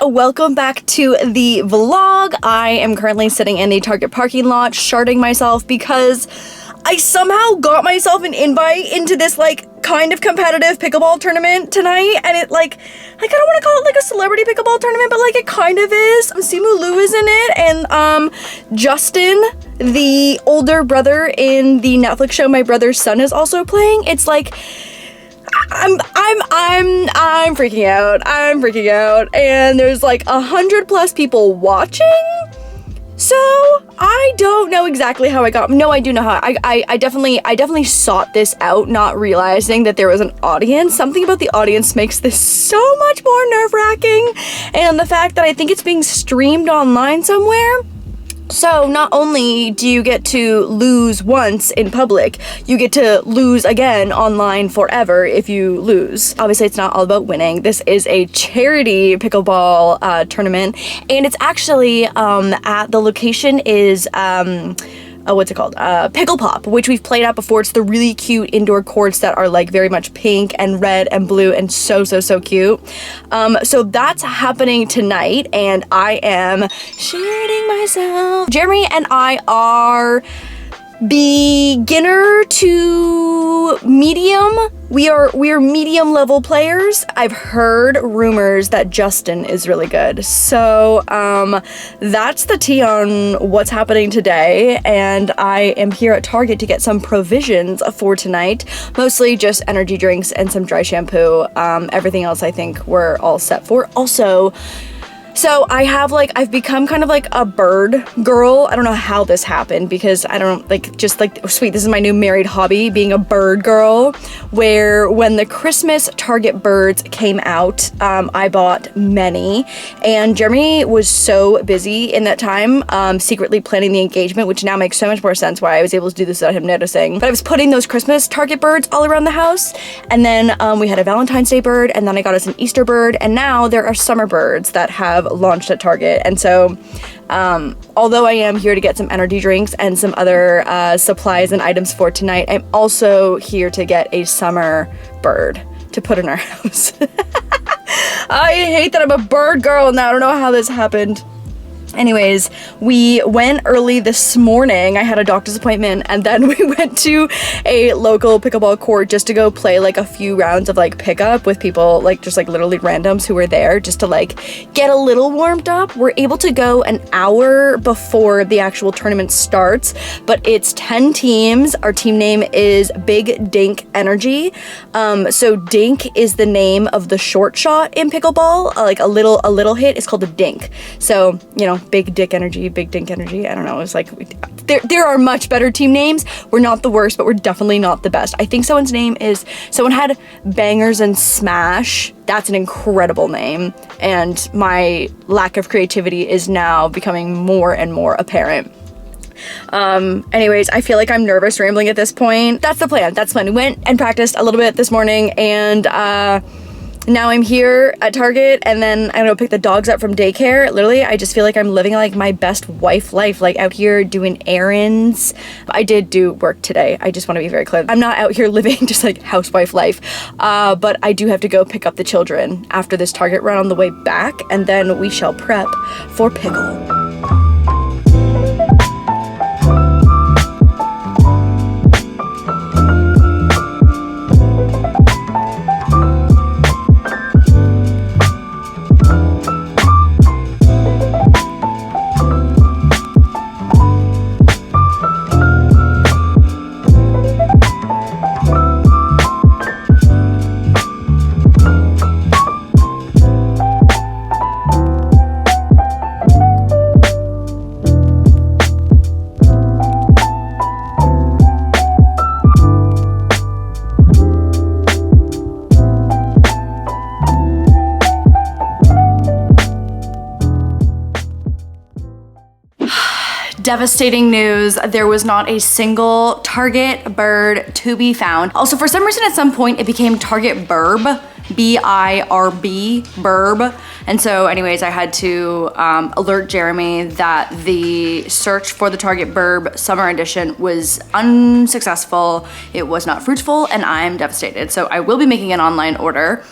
welcome back to the vlog. I am currently sitting in the Target parking lot sharding myself because I somehow got myself an invite into this like kind of competitive pickleball tournament tonight, and it like I don't want to call it like a celebrity pickleball tournament, but like it kind of is. Simu Liu is in it, and Justin, the older brother in the Netflix show My Brother's Son, is also playing. It's like I'm freaking out. I'm freaking out, and there's like 100+ people watching. So I don't know exactly how I got. No, I do know how. I definitely sought this out, not realizing that there was an audience. Something about the audience makes this so much more nerve-wracking, and the fact that I think it's being streamed online somewhere. So not only do you get to lose once in public, you get to lose again online forever if you lose. Obviously, it's not all about winning. This is a charity pickleball tournament, and it's actually at the location is what's it called? Pickle Pop, which we've played at before. It's the really cute indoor courts that are like very much pink and red and blue and so cute. So that's happening tonight, and I am shitting myself. Jeremy and I are beginner to medium. We are medium level players. I've heard rumors that Justin is really good. So that's the tea on what's happening today, and I am here at Target to get some provisions for tonight. Mostly just energy drinks and some dry shampoo. Everything else I think we're all set for. Also, so I've become kind of like a bird girl. I don't know how this happened, because I don't sweet, this is my new married hobby, being a bird girl, where when the Christmas Target birds came out, I bought many, and Jeremy was so busy in that time, secretly planning the engagement, which now makes so much more sense why I was able to do this without him noticing. But I was putting those Christmas Target birds all around the house, and then we had a Valentine's Day bird, and then I got us an Easter bird, and now there are summer birds that have launched at Target. And so although I am here to get some energy drinks and some other supplies and items for tonight, I'm also here to get a summer bird to put in our house. I hate that I'm a bird girl now. I don't know how this happened. Anyways, we went early this morning. I had a doctor's appointment, and then we went to a local pickleball court just to go play like a few rounds of like pickup with people, like just like literally randoms who were there, just to like get a little warmed up. We're able to go an hour before the actual tournament starts, but it's 10 teams. Our team name is Big Dink Energy. So dink is the name of the short shot in pickleball. Like a little hit is called a dink. So, you know, Big Dick Energy, Big Dink Energy. I don't know. It's like there are much better team names. We're not the worst, but we're definitely not the best. I think someone had Bangers and Smash. That's an incredible name, and my lack of creativity is now becoming more and more apparent. Anyways, I feel like I'm nervous rambling at this point. That's the plan. We went and practiced a little bit this morning, and now I'm here at Target, and then I'm gonna pick the dogs up from daycare. Literally, I just feel like I'm living like my best wife life, like out here doing errands. I did do work today. I just want to be very clear. I'm not out here living just like housewife life, but I do have to go pick up the children after this Target run on the way back, and then we shall prep for pickle. Devastating news. There was not a single Target bird to be found. Also, for some reason at some point it became Target Burb, B-I-R-B, Burb. And so anyways, I had to alert Jeremy that the search for the Target Burb Summer Edition was unsuccessful. It was not fruitful, and I'm devastated. So I will be making an online order.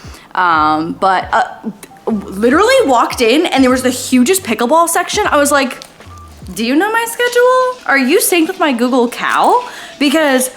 literally walked in and there was the hugest pickleball section. I was like, do you know my schedule? Are you synced with my Google Cal? Because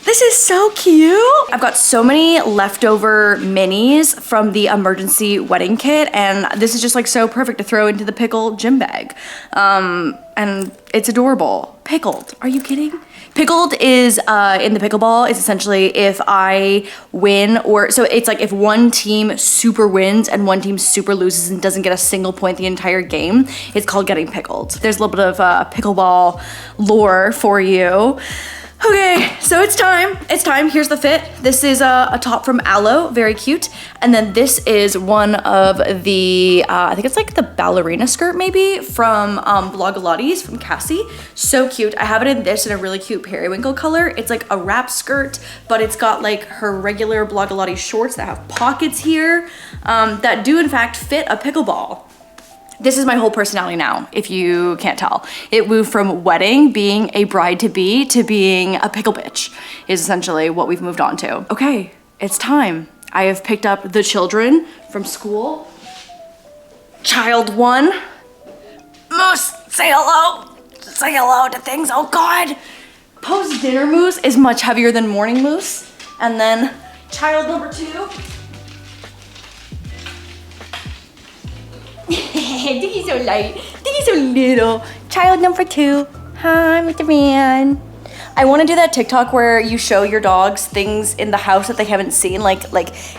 this is so cute. I've got so many leftover minis from the emergency wedding kit, and this is just like so perfect to throw into the pickle gym bag. And it's adorable. Pickled, are you kidding? Pickled is, in the pickleball, is essentially if I win, or, so it's like if one team super wins and one team super loses and doesn't get a single point the entire game, it's called getting pickled. There's a little bit of pickleball lore for you. Okay, so it's time. Here's the fit. This is a top from Aloe, very cute. And then this is one of the, I think it's like the ballerina skirt maybe from Blogilates from Cassie. So cute. I have it in this in a really cute periwinkle color. It's like a wrap skirt, but it's got like her regular Blogilates shorts that have pockets here that do in fact fit a pickleball. This is my whole personality now, if you can't tell. It moved from wedding, being a bride-to-be, to being a pickle bitch, is essentially what we've moved on to. Okay, it's time. I have picked up the children from school. Child 1. Moose, say hello. Say hello to things, oh God. Post-dinner moose is much heavier than morning moose. And then child number 2. Diggie's so light. Diggie's so little. Child number 2. Hi, Mr. Man. I want to do that TikTok where you show your dogs things in the house that they haven't seen, like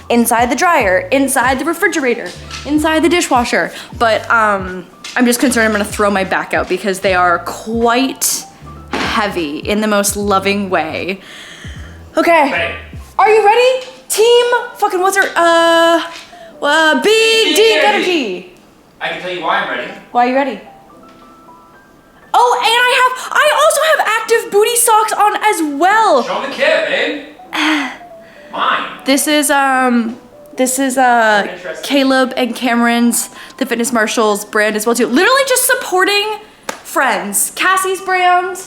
inside the dryer, inside the refrigerator, inside the dishwasher. But I'm just concerned I'm gonna throw my back out because they are quite heavy in the most loving way. Okay, are you ready? Team fucking what's her? Big Deep Energy. I can tell you why I'm ready. Why are you ready? Oh, and I also have active booty socks on as well. Show the kid, babe. Mine. This is Caleb and Cameron's The Fitness Marshals brand as well too. Literally just supporting friends. Cassie's brand,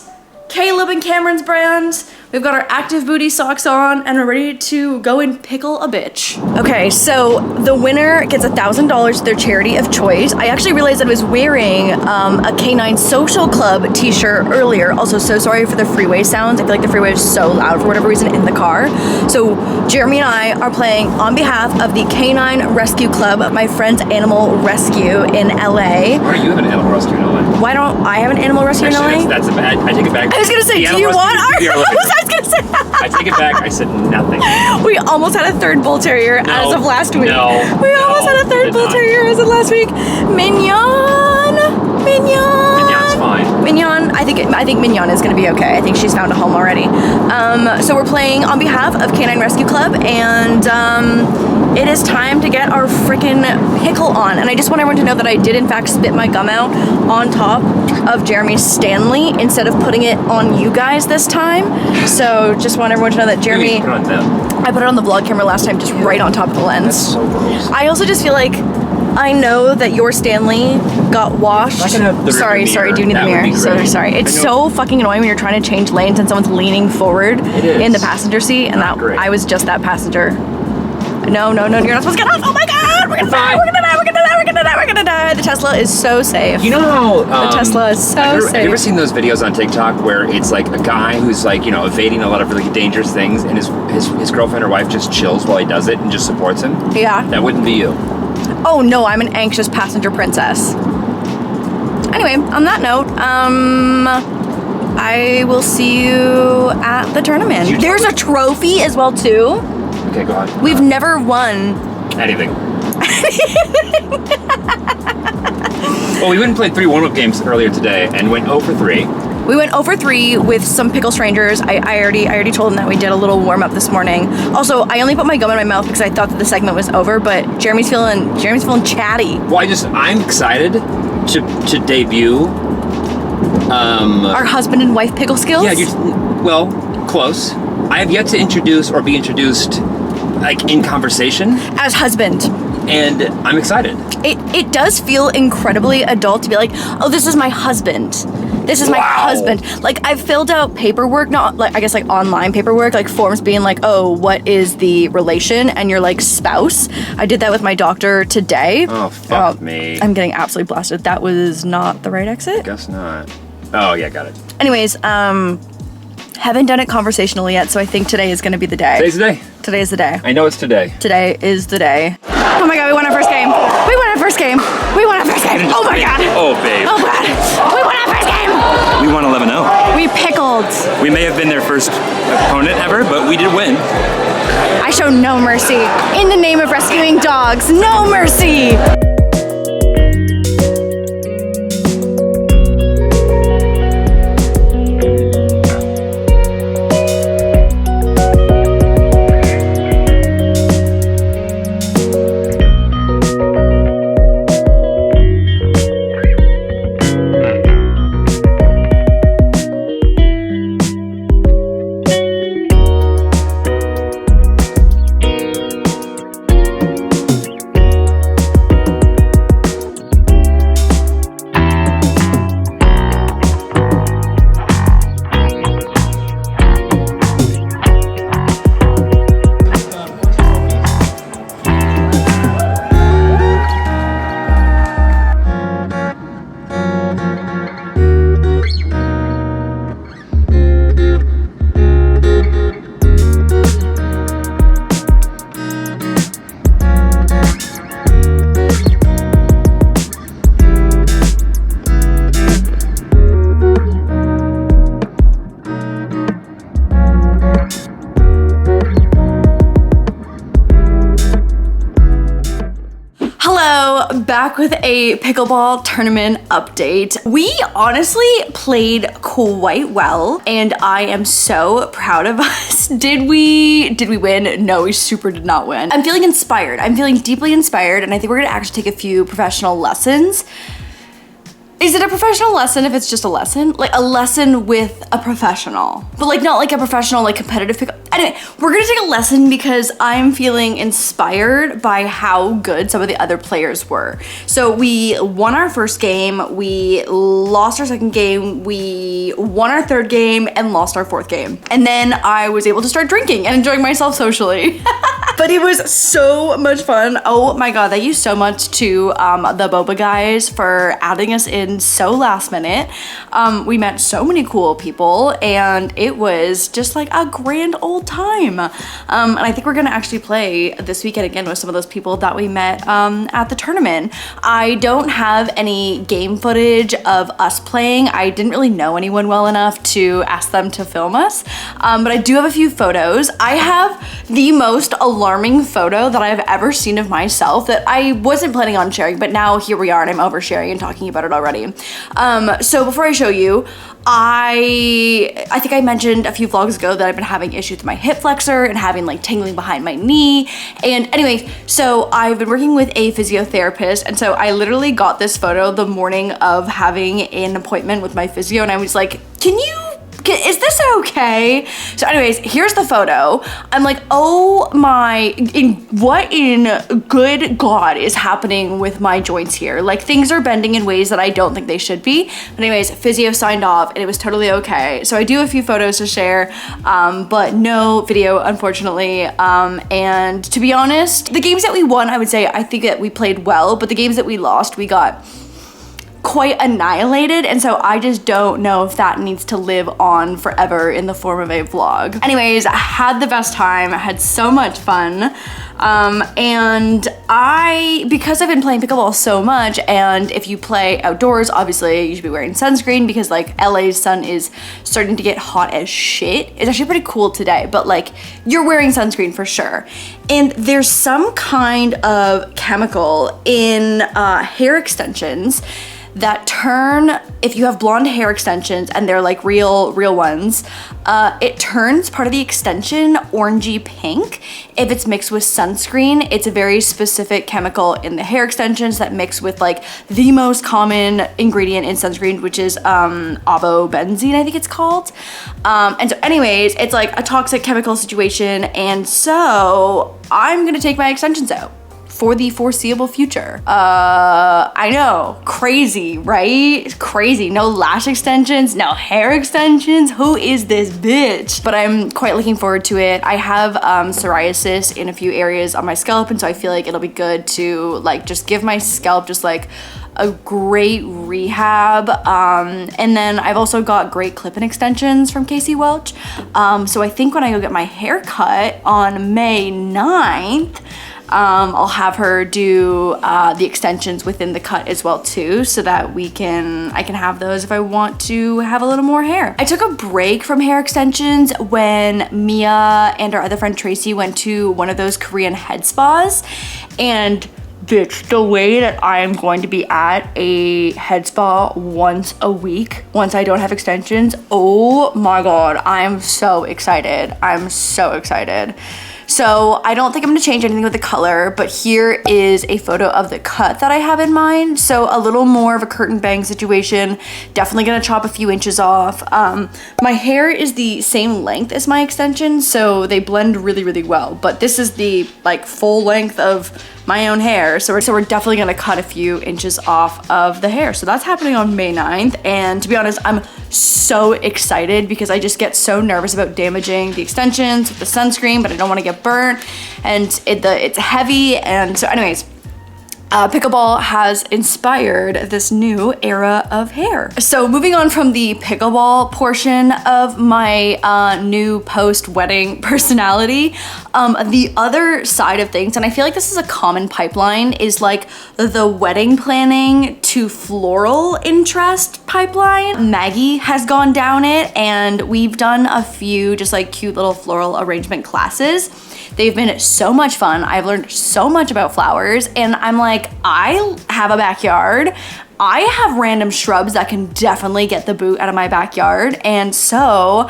Caleb and Cameron's brand. We've got our active booty socks on and we're ready to go and pickle a bitch. Okay, so the winner gets $1,000 to their charity of choice. I actually realized that I was wearing a Canine Social Club t-shirt earlier. Also, so sorry for the freeway sounds. I feel like the freeway is so loud for whatever reason in the car. So Jeremy and I are playing on behalf of the Canine Rescue Club, my friend's animal rescue in LA. Why do you have an animal rescue in LA? Why don't I have an animal rescue in LA? That's a bad, I take it back. I was gonna say, do you want our... I was gonna say. I take it back. I said nothing. We almost had a third bull terrier as of last week. We almost had a third bull terrier as of last week. Mignon. Mignon's fine. Mignon. I think Mignon is gonna be okay. I think she's found a home already. So we're playing on behalf of Canine Rescue Club, and it is time to get our freaking pickle on. And I just want everyone to know that I did in fact spit my gum out on top of Jeremy's Stanley instead of putting it on you guys this time. So just want everyone to know that Jeremy, I put it on the vlog camera last time, just right on top of the lens. That's so gross. I also just feel like I know that your Stanley got washed. Sorry, do need the mirror. So sorry. It's so fucking annoying when you're trying to change lanes and someone's leaning forward in the passenger seat, and that I was just that passenger. No, you're not supposed to get off. Oh my God, we're gonna die. The Tesla is so safe. You know how the Tesla is so safe. Have you ever seen those videos on TikTok where it's like a guy who's like, you know, evading a lot of really dangerous things, and his girlfriend or wife just chills while he does it and just supports him? Yeah. That wouldn't be you. Oh no, I'm an anxious passenger princess. Anyway, on that note, I will see you at the tournament. There's a trophy as well too. Okay, go on. We've never won anything. Well, we went and played 3 warm-up games earlier today and went 0 for 3. We went 0 for 3 with some pickle strangers. I already told them that we did a little warm-up this morning. Also, I only put my gum in my mouth because I thought that the segment was over, but Jeremy's feeling chatty. Well, I'm excited to debut our husband and wife pickle skills? Yeah, close. I have yet to introduce or be introduced like in conversation as husband, and I'm excited. It does feel incredibly adult to be like, oh, this is my husband, This is my husband. Like, I've filled out paperwork, not like, I guess like online paperwork, like forms being like, oh, what is the relation and your like spouse. I did that with my doctor today. Oh, fuck me. I'm getting absolutely blasted. That was not the right exit? Guess not. Oh, yeah, got it. Anyways, haven't done it conversationally yet, so I think today is gonna be the day. Today's the day. Today is the day. I know it's today. Today is the day. Oh my god, we won our first game. We won our first game. We won our first game. Oh my god. Oh, babe. Oh god. We won our first game. We won 11-0. We pickled. We may have been their first opponent ever, but we did win. I show no mercy. In the name of rescuing dogs, no mercy. Back with a pickleball tournament update. We honestly played quite well and I am so proud of us. Did we win? No, we super did not win. I'm feeling inspired. I'm feeling deeply inspired and I think we're gonna actually take a few professional lessons. Is it a professional lesson if it's just a lesson? Like a lesson with a professional, but like not like a professional, like competitive pick. Anyway, we're gonna take a lesson because I'm feeling inspired by how good some of the other players were. So we won our first game, we lost our second game, we won our third game and lost our fourth game. And then I was able to start drinking and enjoying myself socially. But it was so much fun. Oh my God, thank you so much to the Boba guys for adding us in so last minute. We met so many cool people and it was just like a grand old time. And I think we're gonna actually play this weekend again with some of those people that we met at the tournament. I don't have any game footage of us playing. I didn't really know anyone well enough to ask them to film us, but I do have a few photos. I have the most alarming photo that I've ever seen of myself that I wasn't planning on sharing, but now here we are and I'm oversharing and talking about it already. So before I show you, I think I mentioned a few vlogs ago that I've been having issues with my hip flexor and having like tingling behind my knee. And anyways, so I've been working with a physiotherapist. And so I literally got this photo the morning of having an appointment with my physio. And I was like, is this okay? So anyways, here's the photo. I'm like, oh my, what in good God is happening with my joints here? Like things are bending in ways that I don't think they should be. But anyways, physio signed off and it was totally okay. So I do have a few photos to share, but no video, unfortunately. And to be honest, the games that we won, I would say, I think that we played well, but the games that we lost, we got quite annihilated, and so I just don't know if that needs to live on forever in the form of a vlog. Anyways, I had the best time. I had so much fun. And because I've been playing pickleball so much, and if you play outdoors, obviously you should be wearing sunscreen because like LA's sun is starting to get hot as shit. It's actually pretty cool today, but like you're wearing sunscreen for sure. And there's some kind of chemical in hair extensions that turn, if you have blonde hair extensions and they're like real ones, it turns part of the extension orangey pink if it's mixed with sunscreen. It's a very specific chemical in the hair extensions that mix with like the most common ingredient in sunscreen, which is avobenzene, I think it's called. And so anyways, it's like a toxic chemical situation, and so I'm gonna take my extensions out for the foreseeable future. I know, crazy, right? Crazy. No lash extensions, no hair extensions. Who is this bitch? But I'm quite looking forward to it. I have psoriasis in a few areas on my scalp, and so I feel like it'll be good to like just give my scalp just like a great rehab. And then I've also got great clip-in extensions from Casey Welch. So I think when I go get my hair cut on May 9th, I'll have her do the extensions within the cut as well too, so that I can have those if I want to have a little more hair. I took a break from hair extensions when Mia and our other friend Tracy went to one of those Korean head spas, and bitch, the way that I am going to be at a head spa once a week, once I don't have extensions, oh my God, I'm so excited. I'm so excited. So I don't think I'm gonna change anything with the color, but here is a photo of the cut that I have in mind. So a little more of a curtain bang situation. Definitely gonna chop a few inches off. My hair is the same length as my extensions, so they blend really, really well. But this is the like full length of my own hair. So we're definitely gonna cut a few inches off of the hair. So that's happening on May 9th. And to be honest, I'm so excited because I just get so nervous about damaging the extensions with the sunscreen, but I don't wanna get burnt, and it's heavy. And so anyways, Pickleball has inspired this new era of hair. So moving on from the pickleball portion of my new post-wedding personality, the other side of things, and I feel like this is a common pipeline, is like the wedding planning to floral interest pipeline. Maggie has gone down it, and we've done a few just like cute little floral arrangement classes. They've been so much fun. I've learned so much about flowers, and I'm like, I have a backyard. I have random shrubs that can definitely get the boot out of my backyard. And so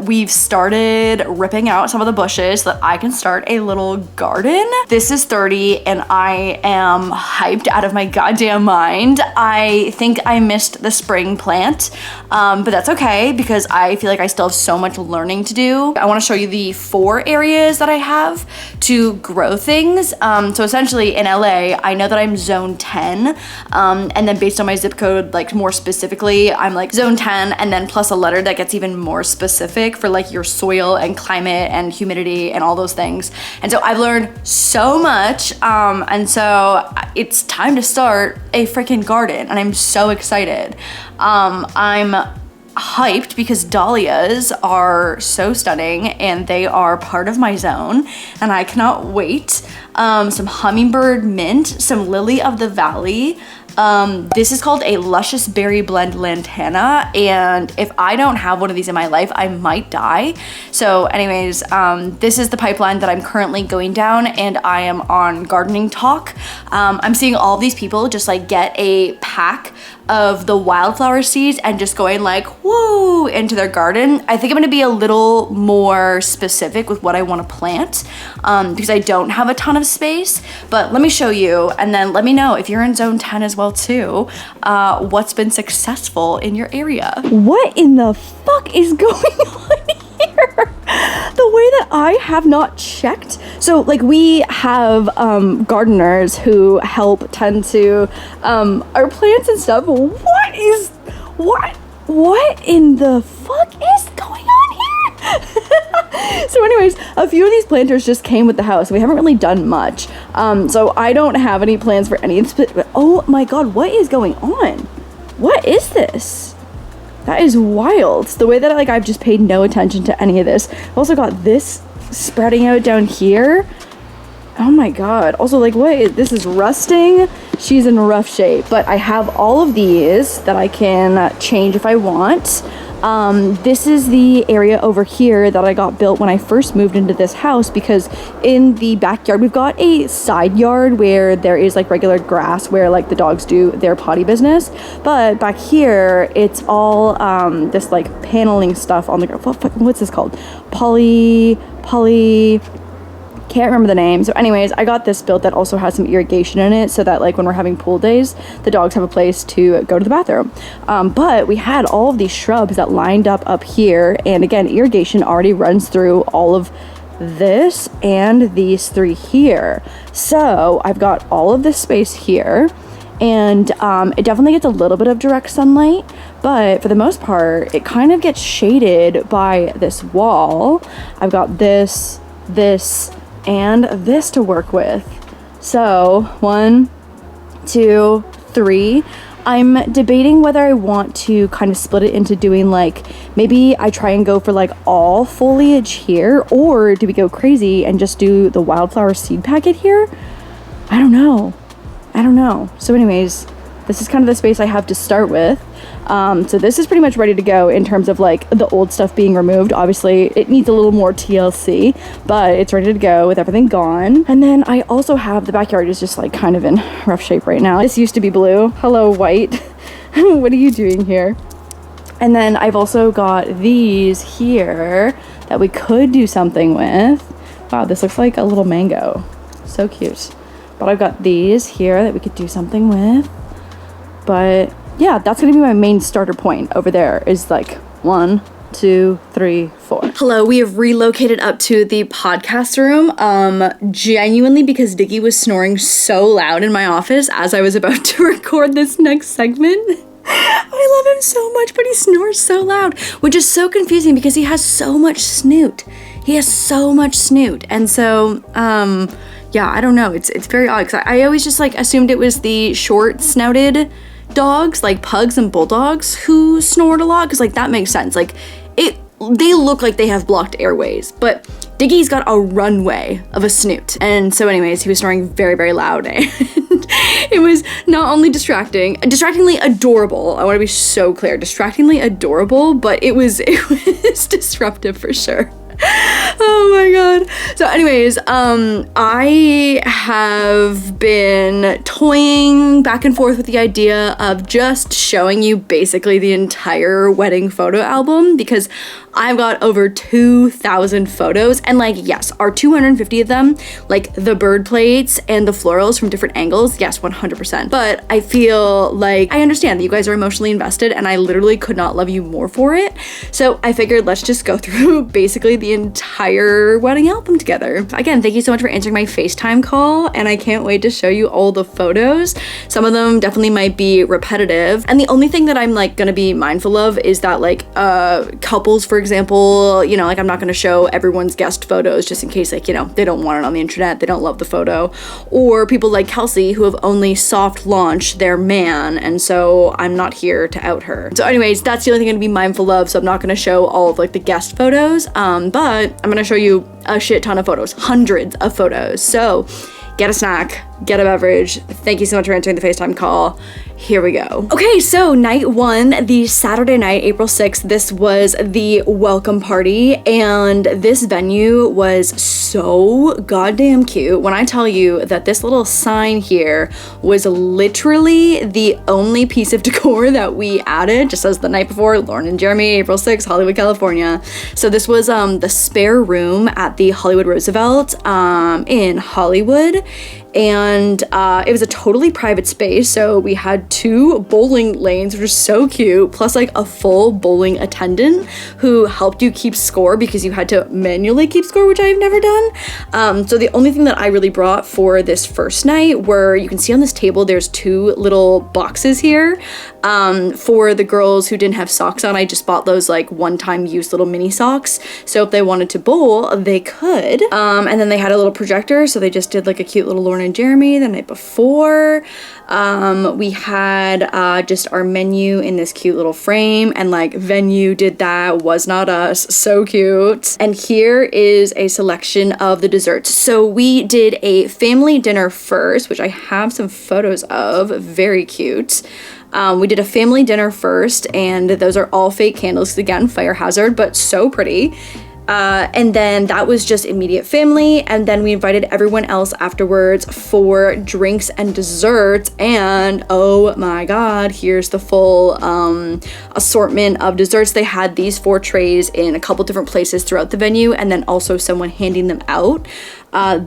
we've started ripping out some of the bushes so that I can start a little garden. This is 30 and I am hyped out of my goddamn mind. I think I missed the spring plant, but that's okay because I feel like I still have so much learning to do. I want to show you the 4 areas that I have to grow things. So essentially in LA, I know that I'm zone 10. And then based on my zip code, like more specifically, I'm like zone 10 and then plus a letter that gets even more specific for like your soil and climate and humidity and all those things. And so I've learned so much. And so it's time to start a freaking garden and I'm so excited. I'm hyped because dahlias are so stunning and they are part of my zone and I cannot wait. Some hummingbird mint, some lily of the valley. This is called a luscious berry blend lantana, and if I don't have one of these in my life, I might die. So anyways, this is the pipeline that I'm currently going down, and I am on gardening talk. I'm seeing all these people just like get a pack of the wildflower seeds and just going like woo into their garden. I think I'm gonna be a little more specific with what I want to plant because I don't have a ton of space, but let me show you and then let me know if you're in zone 10 as well too, what's been successful in your area. What in the fuck is going on here? The way that I have not checked. So like we have gardeners who help tend to our plants and stuff. What in the fuck is going on here? So anyways, a few of these planters just came with the house. We haven't really done much. So I don't have any plans for any of this, but oh my god, what is going on? What is this? That is wild. The way that like I've just paid no attention to any of this. I've also got this spreading out down here. Oh my god. Also like this is rusting. She's in rough shape, but I have all of these that I can change if I want. This is the area over here that I got built when I first moved into this house, because in the backyard we've got a side yard where there is like regular grass where like the dogs do their potty business, but back here it's all this like paneling stuff on the what's this called? Poly can't remember the name. So anyways, I got this built that also has some irrigation in it so that like when we're having pool days, the dogs have a place to go to the bathroom. But we had all of these shrubs that lined up here, and again, irrigation already runs through all of this and these 3 here. So I've got all of this space here, and it definitely gets a little bit of direct sunlight, but for the most part it kind of gets shaded by this wall. I've got this, and this to work with. So 1, 2, 3. I'm debating whether I want to kind of split it into doing like, maybe I try and go for like all foliage here, or do we go crazy and just do the wildflower seed packet here? I don't know. So anyways, this is kind of the space I have to start with. So this is pretty much ready to go in terms of like the old stuff being removed. Obviously it needs a little more TLC, but it's ready to go with everything gone. And then I also have, the backyard is just like kind of in rough shape right now. This used to be blue. Hello, white. What are you doing here? And then I've also got these here that we could do something with. Wow, this looks like a little mango. So cute. But I've got these here that we could do something with. But yeah, that's gonna be my main starter point over there, is like 1, 2, 3, 4. Hello, we have relocated up to the podcast room, genuinely because Diggy was snoring so loud in my office as I was about to record this next segment. I love him so much, but he snores so loud, which is so confusing because he has so much snoot. And so, yeah, I don't know. It's very odd because I always just like assumed it was the short snouted dogs, like pugs and bulldogs, who snored a lot, because like that makes sense. Like they look like they have blocked airways, but Diggy's got a runway of a snoot. And so anyways, he was snoring very, very loud. And it was not only distractingly adorable. I want to be so clear, distractingly adorable, but it was disruptive for sure. Oh my god. So anyways, I have been toying back and forth with the idea of just showing you basically the entire wedding photo album, because I've got over 2,000 photos, and like, yes, are 250 of them like the bird plates and the florals from different angles? Yes, 100%. But I feel like I understand that you guys are emotionally invested, and I literally could not love you more for it. So I figured let's just go through basically the entire wedding album together. Again, thank you so much for answering my FaceTime call, and I can't wait to show you all the photos. Some of them definitely might be repetitive, and the only thing that I'm like gonna be mindful of is that like couples, for example, you know, like I'm not going to show everyone's guest photos just in case, like, you know, they don't want it on the internet, they don't love the photo, or people like Kelsey who have only soft launched their man, and so I'm not here to out her. So anyways, that's the only thing I'm going to be mindful of, so I'm not going to show all of like the guest photos, but I'm going to show you a shit ton of photos, hundreds of photos. So get a snack, get a beverage. Thank you so much for answering the FaceTime call. Here we go. Okay, so night 1, the Saturday night, April 6th, this was the welcome party, and this venue was so goddamn cute. When I tell you that this little sign here was literally the only piece of decor that we added, just as the night before, Lauren and Jeremy, April 6th, Hollywood, California. So this was the spare room at the Hollywood Roosevelt in Hollywood. And it was a totally private space, so we had 2 bowling lanes, which are so cute, plus like a full bowling attendant who helped you keep score because you had to manually keep score, which I've never done. So the only thing that I really brought for this first night were, you can see on this table, there's 2 little boxes here. For the girls who didn't have socks on, I just bought those like one-time use little mini socks. So if they wanted to bowl, they could. And then they had a little projector, so they just did like a cute little Lauren and Jeremy the night before. We had just our menu in this cute little frame, and like venue did that, was not us, so cute. And here is a selection of the desserts. So we did a family dinner first, which I have some photos of, very cute. We did a family dinner first, and those are all fake candles, again, fire hazard, but so pretty. And then that was just immediate family, and then we invited everyone else afterwards for drinks and desserts, and oh my god, here's the full assortment of desserts. They had these 4 trays in a couple different places throughout the venue, and then also someone handing them out.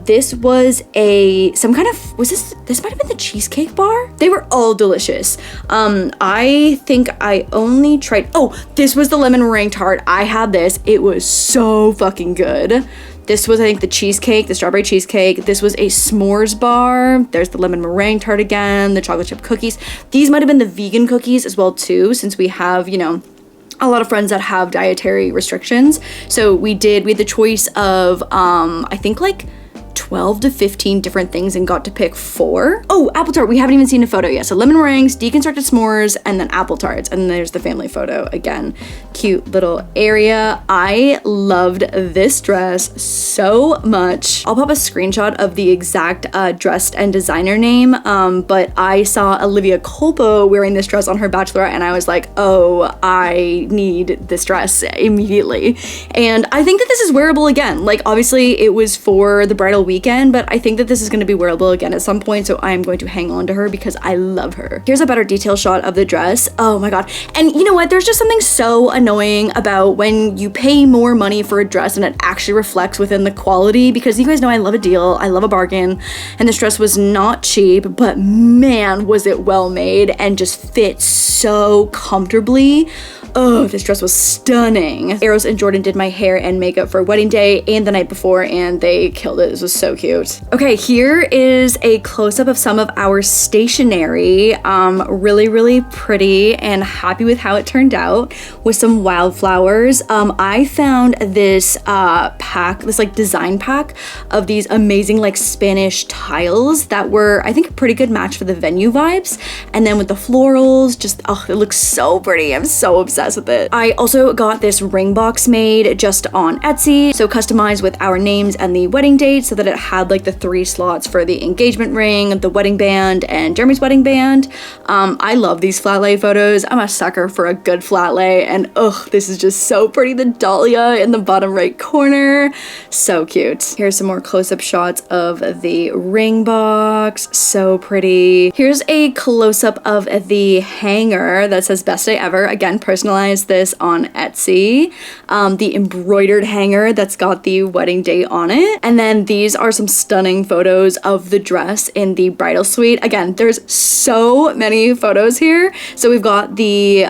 This was this might have been the cheesecake bar? They were all delicious. I think I only tried, this was the lemon meringue tart. I had this, it was so fucking good. This was, I think, the cheesecake, the strawberry cheesecake. This was a s'mores bar. There's the lemon meringue tart again, the chocolate chip cookies. These might have been the vegan cookies as well too, since we have, you know, a lot of friends that have dietary restrictions. So we had the choice of, I think like 12 to 15 different things and got to pick 4. Oh, apple tart, we haven't even seen a photo yet. So lemon meringues, deconstructed s'mores, and then apple tarts. And then there's the family photo again. Cute little area. I loved this dress so much. I'll pop a screenshot of the exact dress and designer name, but I saw Olivia Culpo wearing this dress on her bachelorette and I was like, oh, I need this dress immediately. And I think that this is wearable again. Like, obviously it was for the bridal weekend, but I think that this is going to be wearable again at some point, so I am going to hang on to her because I love her. Here's a better detail shot of the dress. Oh my god. And you know what? There's just something so annoying about when you pay more money for a dress and it actually reflects within the quality, because you guys know I love a deal, I love a bargain, and this dress was not cheap, but man, was it well made and just fit so comfortably. Oh, this dress was stunning. Eros and Jordan did my hair and makeup for wedding day and the night before, and they killed it. This was so cute. Okay, here is a close-up of some of our stationery. Really, really pretty and happy with how it turned out with some wildflowers. I found this pack, this like design pack of these amazing like Spanish tiles that were, I think, a pretty good match for the venue vibes. And then with the florals, just, oh, it looks so pretty. I'm so obsessed with it. I also got this ring box made just on Etsy, so customized with our names and the wedding date so that it had like the 3 slots for the engagement ring, the wedding band, and Jeremy's wedding band. I love these flat lay photos. I'm a sucker for a good flat lay, and ugh, this is just so pretty. The dahlia in the bottom right corner, so cute. Here's some more close-up shots of the ring box, so pretty. Here's a close-up of the hanger that says best day ever, again personalized this on Etsy. The embroidered hanger that's got the wedding date on it. And then these are some stunning photos of the dress in the bridal suite. Again, there's so many photos here. So we've got the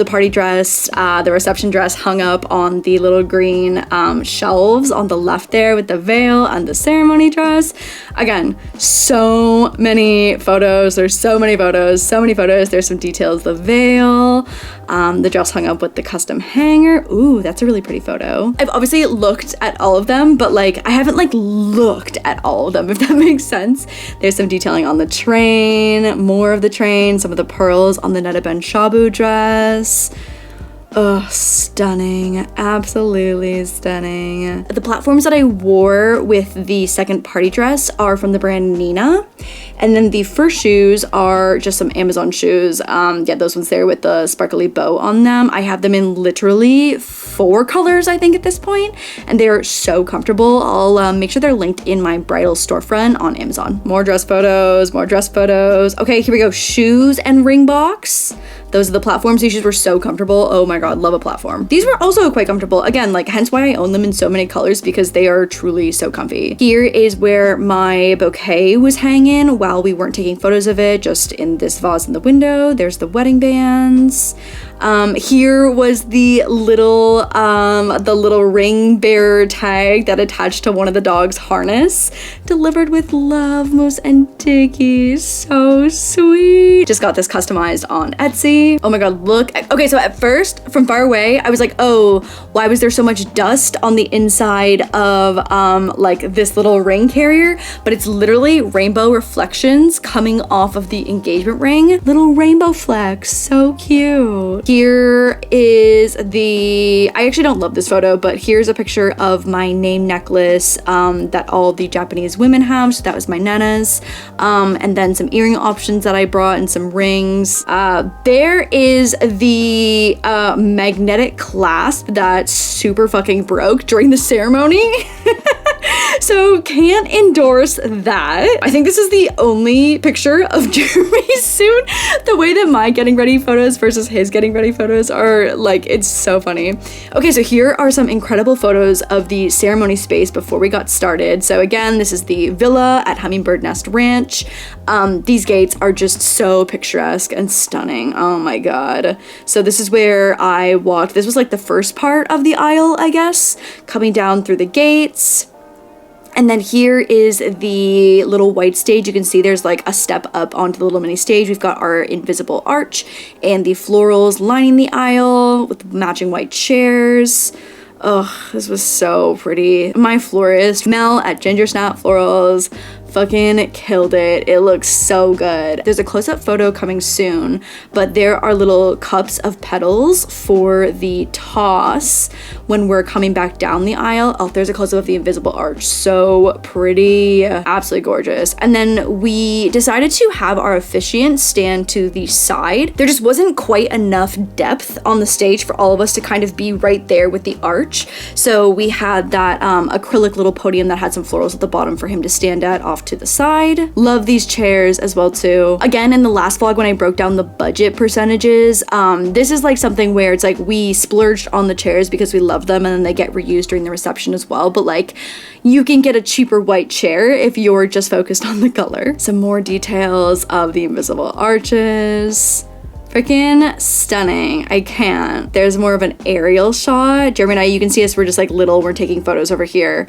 party dress, the reception dress hung up on the little green shelves on the left there with the veil, and the ceremony dress. Again, so many photos. There's so many photos, so many photos. There's some details, the veil, the dress hung up with the custom hanger. Ooh, that's a really pretty photo. I've obviously looked at all of them, but like I haven't like looked at all of them, if that makes sense. There's some detailing on the train, more of the train, some of the pearls on the Netta Ben Shabu dress. Oh, stunning. Absolutely stunning. The platforms that I wore with the second party dress are from the brand Nina. And then the first shoes are just some Amazon shoes. Yeah, those ones there with the sparkly bow on them. I have them in literally 4 colors, I think, at this point, and they're so comfortable. I'll make sure they're linked in my bridal storefront on Amazon. More dress photos, more dress photos. Okay, here we go. Shoes and ring box. Those are the platforms. These shoes were so comfortable. Oh my god, love a platform. These were also quite comfortable. Again, like, hence why I own them in so many colors, because they are truly so comfy. Here is where my bouquet was hanging while we weren't taking photos of it, just in this vase in the window. There's the wedding bands. Here was the little ring bearer tag that attached to one of the dog's harness. Delivered with love, Mos and Diggy. So sweet. Just got this customized on Etsy. Oh my god, look. Okay, so at first, from far away, I was like, oh, why was there so much dust on the inside of like this little ring carrier? But it's literally rainbow reflections coming off of the engagement ring. Little rainbow flecks, so cute. Here is I actually don't love this photo, but here's a picture of my name necklace that all the Japanese women have. So that was my Nana's. And then some earring options that I brought and some rings. There is the magnetic clasp that super fucking broke during the ceremony. So can't endorse that. I think this is the only picture of Jeremy's suit. The way that my getting ready photos versus his getting ready photos are, like, it's so funny. Okay, so here are some incredible photos of the ceremony space before we got started. So again, this is the villa at Hummingbird Nest Ranch. These gates are just so picturesque and stunning. Oh my god. So this is where I walked. This was like the first part of the aisle, I guess, coming down through the gates. And then here is the little white stage. You can see there's like a step up onto the little mini stage. We've got our invisible arch and the florals lining the aisle with matching white chairs. Oh, this was so pretty. My florist, Mel at Ginger Snap Florals, fucking killed it. It looks so good. There's a close-up photo coming soon, but there are little cups of petals for the toss when we're coming back down the aisle. Oh, there's a close-up of the invisible arch. So pretty, absolutely gorgeous. And then we decided to have our officiant stand to the side. There just wasn't quite enough depth on the stage for all of us to kind of be right there with the arch. So we had that acrylic little podium that had some florals at the bottom for him to stand at off to the side. Love these chairs as well too. Again, in the last vlog when I broke down the budget percentages, this is like something where it's like we splurged on the chairs because we love them and then they get reused during the reception as well, but like you can get a cheaper white chair if you're just focused on the color. Some more details of the invisible arches. Freaking stunning. I can't. There's more of an aerial shot. Jeremy and I, you can see us, we're just like little, we're taking photos over here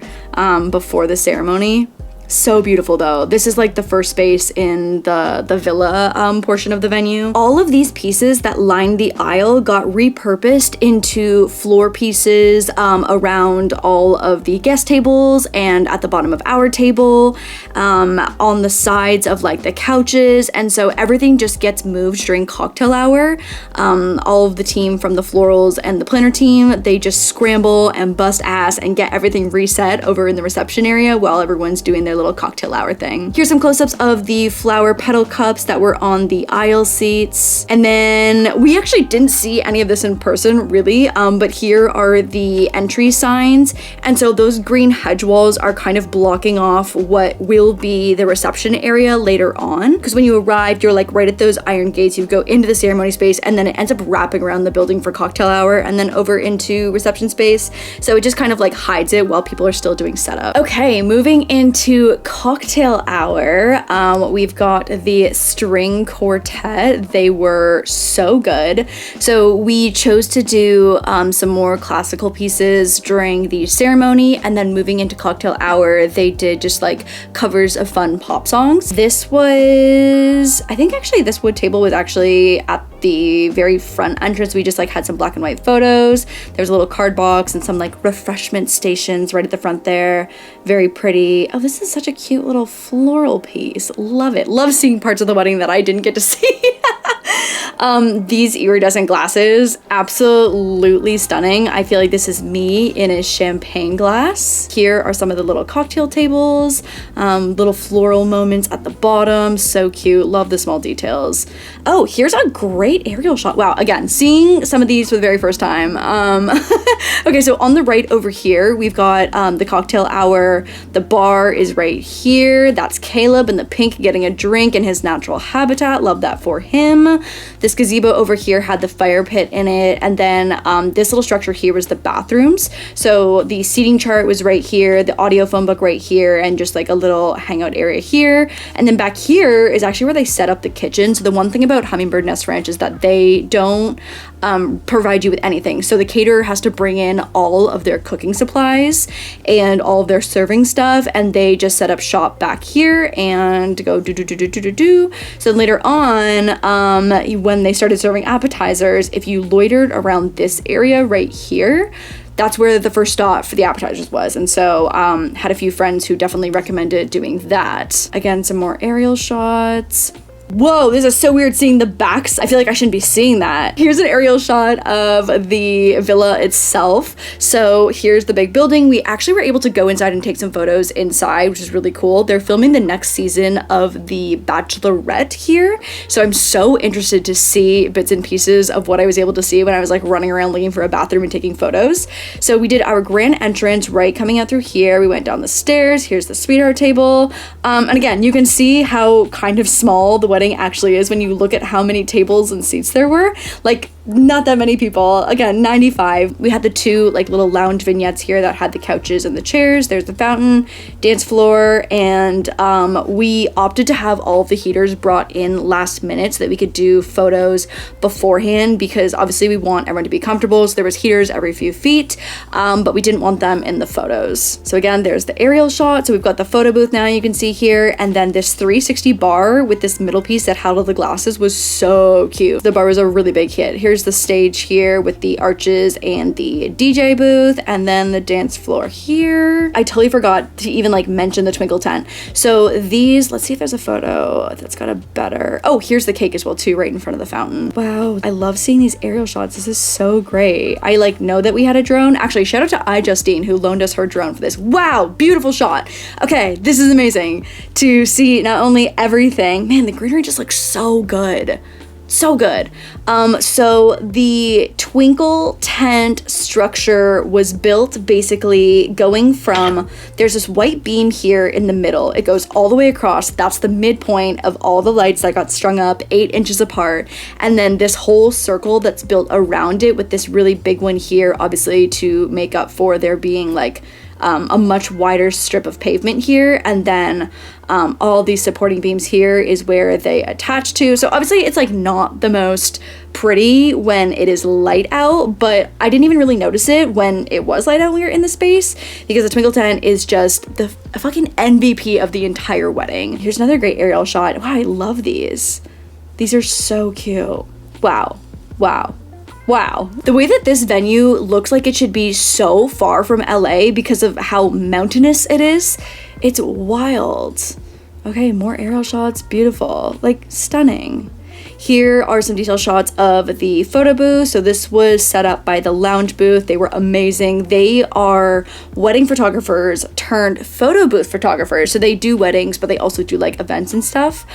before the ceremony. So beautiful though. This is like the first space in the villa portion of the venue. All of these pieces that lined the aisle got repurposed into floor pieces around all of the guest tables and at the bottom of our table, on the sides of like the couches, and so everything just gets moved during cocktail hour. All of the team from the florals and the planner team, they just scramble and bust ass and get everything reset over in the reception area while everyone's doing their little cocktail hour thing. Here's some close-ups of the flower petal cups that were on the aisle seats. And then we actually didn't see any of this in person really, but here are the entry signs. And so those green hedge walls are kind of blocking off what will be the reception area later on. Because when you arrived, you're like right at those iron gates, you go into the ceremony space and then it ends up wrapping around the building for cocktail hour and then over into reception space. So it just kind of like hides it while people are still doing setup. Okay, moving into cocktail hour, we've got the string quartet. They were so good. So we chose to do some more classical pieces during the ceremony, and then moving into cocktail hour, they did just like covers of fun pop songs. This was, I think actually this wood table was actually at the very front entrance. We just like had some black and white photos. There's a little card box and some like refreshment stations right at the front there. Very pretty. Oh, this is such a cute little floral piece. Love it. Love seeing parts of the wedding that I didn't get to see. These iridescent glasses, absolutely stunning. I feel like this is me in a champagne glass. Here are some of the little cocktail tables, little floral moments at the bottom. So cute. Love the small details. Oh, here's a great aerial shot. Wow, again, seeing some of these for the very first time. Okay, so on the right over here, we've got the cocktail hour. The bar is right here. That's Caleb in the pink getting a drink in his natural habitat. Love that for him. This gazebo over here had the fire pit in it, and then this little structure here was the bathrooms. So the seating chart was right here, the audio phone book right here, and just like a little hangout area here. And then back here is actually where they set up the kitchen. So the one thing about Hummingbird Nest Ranch is that they don't provide you with anything. So the caterer has to bring in all of their cooking supplies and all of their serving stuff, and they just set up shop back here and go do. So later on, when they started serving appetizers, if you loitered around this area right here, that's where the first stop for the appetizers was. And so had a few friends who definitely recommended doing that. Again, some more aerial shots. Whoa, this is so weird seeing the backs. I feel like I shouldn't be seeing that. Here's an aerial shot of the villa itself. So here's the big building. We actually were able to go inside and take some photos inside, which is really cool. They're filming the next season of The Bachelorette here. So I'm so interested to see bits and pieces of what I was able to see when I was like running around looking for a bathroom and taking photos. So we did our grand entrance right coming out through here. We went down the stairs. Here's the sweetheart table. And again, you can see how kind of small the wedding actually is when you look at how many tables and seats there were. Like, not that many people. Again, 95. We had the two like little lounge vignettes here that had the couches and the chairs. There's the fountain, dance floor, and we opted to have all of the heaters brought in last minute so that we could do photos beforehand, because obviously we want everyone to be comfortable. So there was heaters every few feet, but we didn't want them in the photos. So again, there's the aerial shot. So we've got the photo booth now, you can see here, and then this 360 bar with this middle piece that had all the glasses was so cute. The bar was a really big hit. Here's the stage here with the arches and the DJ booth, and then the dance floor here. I totally forgot to even like mention the twinkle tent. So these, let's see if there's a photo that's got a better, oh, here's the cake as well too, right in front of the fountain. Wow, I love seeing these aerial shots. This is so great. I like know that we had a drone. Actually, shout out to Justine who loaned us her drone for this. Wow, beautiful shot. Okay, this is amazing to see not only everything, man, the greenery just looks so good. So good. So the twinkle tent structure was built basically going from, there's this white beam here in the middle. It goes all the way across. That's the midpoint of all the lights that got strung up 8 inches apart. And then this whole circle that's built around it with this really big one here, obviously to make up for there being like a much wider strip of pavement here, and then all these supporting beams here is where they attach to. So obviously it's like not the most pretty when it is light out, but I didn't even really notice it when it was light out when we were in the space, because the twinkle tent is just the fucking MVP of the entire wedding. Here's another great aerial shot. Wow, I love these. These are so cute. Wow. Wow. Wow. The way that this venue looks like it should be so far from LA because of how mountainous it is, it's wild. Okay, more aerial shots, beautiful, like stunning. Here are some detail shots of the photo booth. So this was set up by the lounge booth. They were amazing. They are wedding photographers turned photo booth photographers. So they do weddings, but they also do like events and stuff.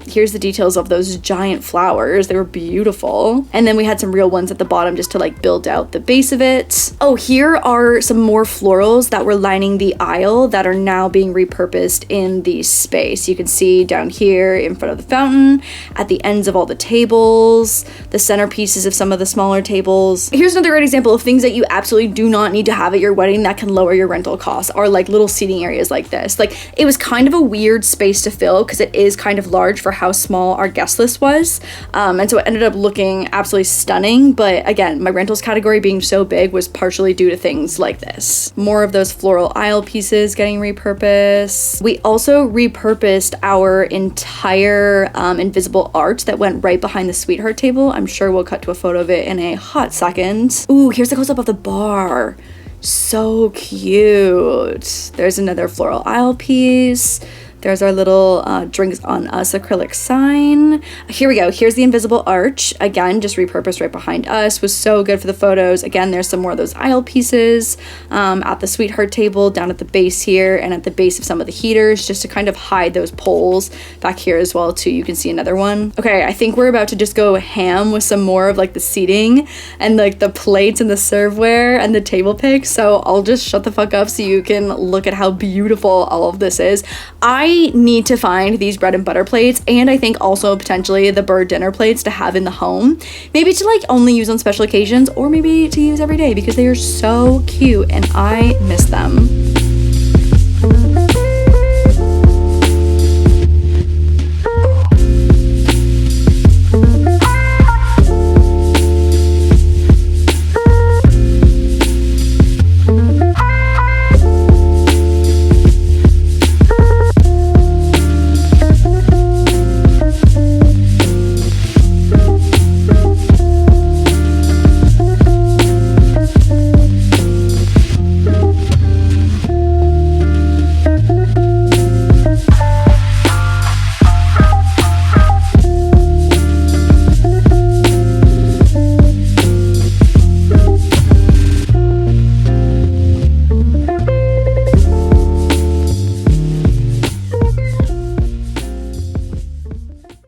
Here's the details of those giant flowers. They were beautiful. And then we had some real ones at the bottom just to like build out the base of it. Oh, here are some more florals that were lining the aisle that are now being repurposed in the space. You can see down here in front of the fountain, at the ends of all the tables, the centerpieces of some of the smaller tables. Here's another great example of things that you absolutely do not need to have at your wedding that can lower your rental costs, are like little seating areas like this. Like, it was kind of a weird space to fill because it is kind of large for how small our guest list was. And so it ended up looking absolutely stunning. But again, my rentals category being so big was partially due to things like this. More of those floral aisle pieces getting repurposed. We also repurposed our entire invisible art that went right behind the sweetheart table. I'm sure we'll cut to a photo of it in a hot second. Ooh, here's the close-up of the bar. So cute. There's another floral aisle piece. There's our little Drinks on Us acrylic sign. Here we go. Here's the invisible arch. Again, just repurposed right behind us. Was so good for the photos. Again, there's some more of those aisle pieces at the sweetheart table, down at the base here, and at the base of some of the heaters, just to kind of hide those poles. Back here as well, too, you can see another one. Okay, I think we're about to just go ham with some more of like the seating and like the plates and the serveware and the table picks. So I'll just shut the fuck up so you can look at how beautiful all of this is. I need to find these bread and butter plates, and I think also potentially the bird dinner plates to have in the home, maybe to like only use on special occasions, or maybe to use every day, because they are so cute and I miss them.